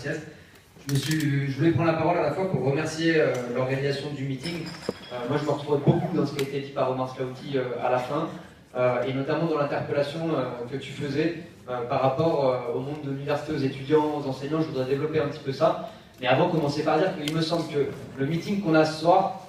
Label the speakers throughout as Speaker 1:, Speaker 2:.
Speaker 1: Gracias. Je voulais prendre la parole à la fois pour remercier l'organisation du meeting. Moi, je me retrouve beaucoup dans ce qui a été dit par Omar Slaouti à la fin, et notamment dans l'interpellation que tu faisais par rapport au monde de l'université, aux étudiants, aux enseignants. Je voudrais développer un petit peu ça. Mais avant, commencer par dire qu'il me semble que le meeting qu'on a ce soir,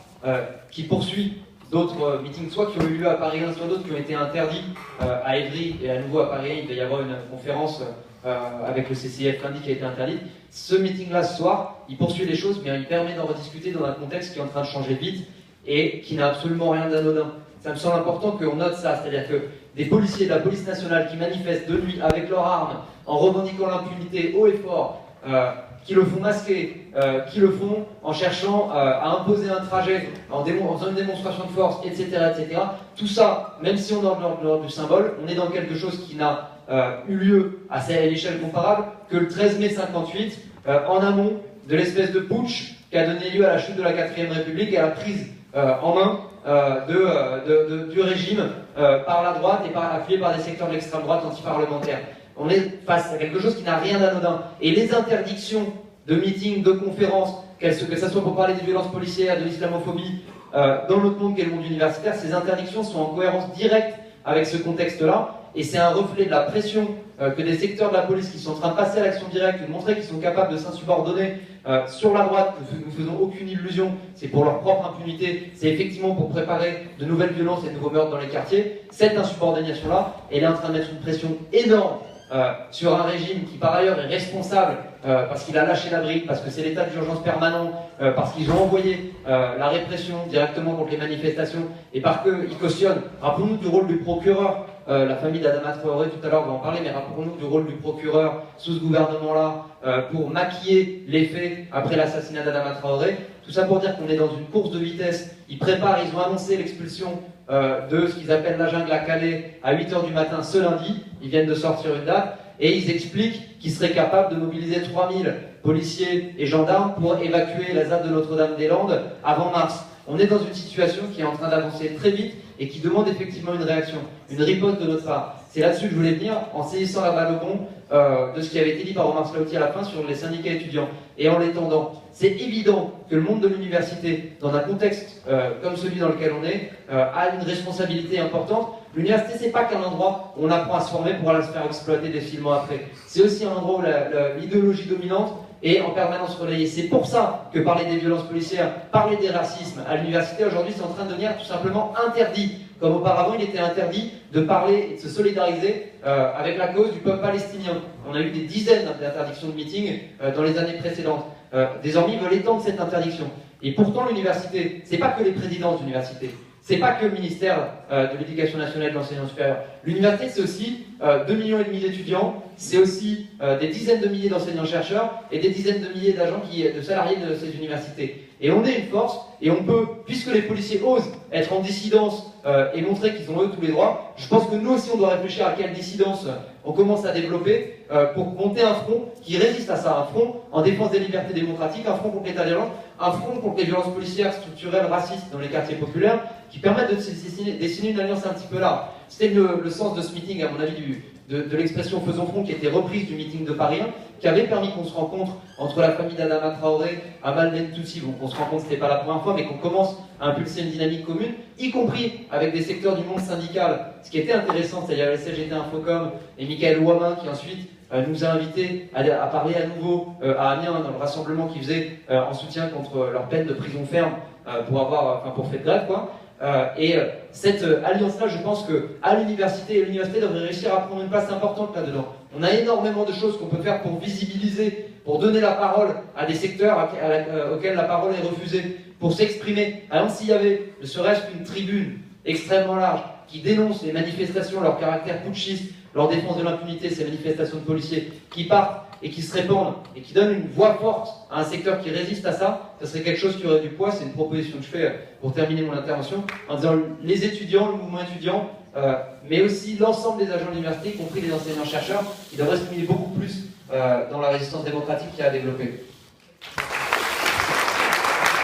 Speaker 1: qui poursuit d'autres meetings, soit qui ont eu lieu à Paris 1, soit d'autres qui ont été interdits à Évry, et à nouveau à Paris 1, il va y avoir une conférence avec le CCIF lundi qui a été interdite. Ce meeting-là ce soir, il poursuit les choses, mais il permet d'en rediscuter dans un contexte qui est en train de changer vite et qui n'a absolument rien d'anodin. Ça me semble important qu'on note ça, c'est-à-dire que des policiers de la police nationale qui manifestent de nuit avec leurs armes, en revendiquant l'impunité haut et fort, qui le font masquer, qui le font en cherchant à imposer un trajet, en faisant une démonstration de force, etc., etc. Tout ça, même si on est dans l'ordre du symbole, on est dans quelque chose qui n'a eu lieu à l'échelle comparable que le 13 mai 58, en amont de l'espèce de putsch qui a donné lieu à la chute de la 4ème République et à la prise en main du régime par la droite et appuyé par des secteurs de l'extrême droite antiparlementaire. On est face à quelque chose qui n'a rien d'anodin. Et les interdictions de meetings, de conférences, que ce soit pour parler des violences policières, de l'islamophobie, dans notre monde qu'est le monde universitaire, ces interdictions sont en cohérence directe avec ce contexte-là. Et c'est un reflet de la pression que des secteurs de la police qui sont en train de passer à l'action directe, de montrer qu'ils sont capables de s'insubordonner sur la droite. Nous ne faisons aucune illusion, c'est pour leur propre impunité, c'est effectivement pour préparer de nouvelles violences et de nouveaux meurtres dans les quartiers. Cette insubordination-là, elle est en train de mettre une pression énorme sur un régime qui par ailleurs est responsable parce qu'il a lâché la bride, parce que c'est l'état d'urgence permanent, parce qu'ils ont envoyé la répression directement contre les manifestations et parce qu'ils cautionnent. Rappelons-nous du rôle du procureur, la famille d'Adama Traoré tout à l'heure va en parler, mais rappelons-nous du rôle du procureur sous ce gouvernement-là pour maquiller les faits après l'assassinat d'Adama Traoré. Tout ça pour dire qu'on est dans une course de vitesse. Ils ont annoncé l'expulsion de ce qu'ils appellent la jungle à Calais à 8h du matin ce lundi. Ils viennent de sortir une date et ils expliquent qu'ils seraient capables de mobiliser 3000 policiers et gendarmes pour évacuer la ZAD de Notre-Dame-des-Landes avant mars. On est dans une situation qui est en train d'avancer très vite et qui demande effectivement une réaction, une riposte de notre part. C'est là-dessus que je voulais venir, en saisissant la balle au bon de ce qui avait été dit par Omar Slaouti à la fin sur les syndicats étudiants et en l'étendant. C'est évident que le monde de l'université, dans un contexte comme celui dans lequel on est, a une responsabilité importante. L'université, c'est pas qu'un endroit où on apprend à se former pour aller se faire exploiter décilement après. C'est aussi un endroit où l'idéologie dominante est en permanence relayée. C'est pour ça que parler des violences policières, parler des racismes à l'université aujourd'hui, c'est en train de devenir tout simplement interdit. Comme auparavant, il était interdit de parler et de se solidariser avec la cause du peuple palestinien. On a eu des dizaines d'interdictions de meetings dans les années précédentes. Désormais, ils veulent étendre cette interdiction. Et pourtant, l'université, c'est pas que les présidences d'université. C'est pas que le ministère de l'Éducation nationale et de l'enseignement supérieur. L'université, c'est aussi 2,5 millions d'étudiants, c'est aussi des dizaines de milliers d'enseignants-chercheurs et des dizaines de milliers d'agents, de salariés de ces universités. Et on est une force, et on peut, puisque les policiers osent être en dissidence et montrer qu'ils ont eux tous les droits, je pense que nous aussi on doit réfléchir à quelle dissidence on commence à développer pour monter un front qui résiste à ça, un front en défense des libertés démocratiques, un front contre l'état d'urgence, un front contre les violences policières structurelles, racistes dans les quartiers populaires, qui permettent de dessiner une alliance un petit peu large. C'était le sens de ce meeting, à mon avis, de l'expression Faisons front qui était reprise du meeting de Paris 1, qui avait permis qu'on se rencontre entre la famille d'Adama Traoré, Amal Nentoussi, bon, qu'on se rencontre, c'était pas la première fois, mais qu'on commence à impulser une dynamique commune, y compris avec des secteurs du monde syndical. Ce qui était intéressant, c'est-à-dire la CGT Infocom et Michael Ouamin, qui ensuite nous a invités à parler à nouveau à Amiens dans le rassemblement qu'ils faisaient en soutien contre leur peine de prison ferme pour fait de grève, quoi. Cette alliance-là, je pense qu'à l'université, l'université devrait réussir à prendre une place importante là-dedans. On a énormément de choses qu'on peut faire pour visibiliser, pour donner la parole à des secteurs auxquels la parole est refusée, pour s'exprimer. Alors s'il y avait, ne serait-ce qu'une tribune extrêmement large qui dénonce les manifestations, leur caractère putschiste, leur défense de l'impunité, ces manifestations de policiers qui partent et qui se répandent et qui donnent une voix forte à un secteur qui résiste à ça, ça serait quelque chose qui aurait du poids. C'est une proposition que je fais pour terminer mon intervention, en disant les étudiants, le mouvement étudiant, mais aussi l'ensemble des agents de l'université, y compris les enseignants-chercheurs, qui devraient se mouiller beaucoup plus dans la résistance démocratique qu'il y a à développer.